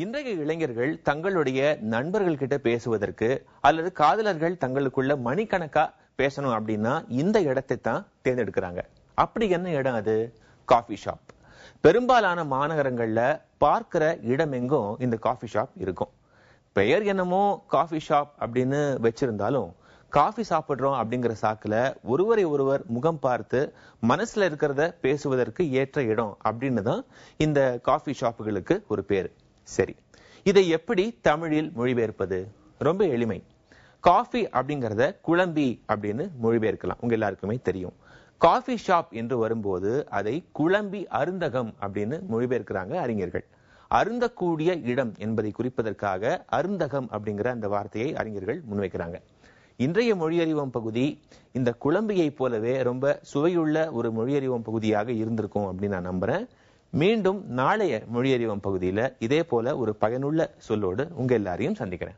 இன்றைய இளைஞர்கள் தங்களுடைய நண்பர்கள் கிட்ட பேசுவதற்கு அல்லது காதலர்கள் தங்களுக்குள்ள மணிக்கணக்கா பேசணும் அப்படின்னா இந்த இடத்தை தான் தேர்ந்தெடுக்கிறாங்க. அப்படி என்ன இடம் அது? Coffee shop. பெரும்பாலான மாநகரங்கள்ல பார்க்கிற இடம் எங்கும் இந்த காஃபி ஷாப் இருக்கும். பெயர் என்னமோ காஃபி ஷாப் அப்படின்னு வச்சிருந்தாலும் காஃபி சாப்பிடுறோம் அப்படிங்கிற சாக்குல ஒருவரை ஒருவர் முகம் பார்த்து மனசுல இருக்கிறத பேசுவதற்கு ஏற்ற இடம் அப்படின்னு தான் இந்த காஃபி ஷாப்புகளுக்கு ஒரு பேரு. சரி, இதை எப்படி தமிழில் மொழிபெயர்ப்பது? ரொம்ப எளிமை. காஃபி அப்படிங்கறத குழம்பி அப்படின்னு மொழிபெயர்க்கலாம். உங்க எல்லாருக்குமே தெரியும். காஃபி ஷாப் என்று வரும்போது அதை குழம்பி அருந்தகம் அப்படின்னு மொழிபெயர்க்கிறாங்க அறிஞர்கள். அருந்தக்கூடிய இடம் என்பதை குறிப்பதற்காக அருந்தகம் அப்படிங்கிற அந்த வார்த்தையை அறிஞர்கள் முன்வைக்கிறாங்க. இன்றைய மொழியறிவோம் பகுதி இந்த குழம்பியை போலவே ரொம்ப சுவையுள்ள ஒரு மொழியறிவோம் பகுதியாக இருந்திருக்கும் அப்படின்னு நான் நம்புறேன். மீண்டும் நாளைய மொழியறிவோம் பகுதியில இதே போல ஒரு பயனுள்ள சொல்லோடு உங்க எல்லாரையும் சந்திக்கிறேன்.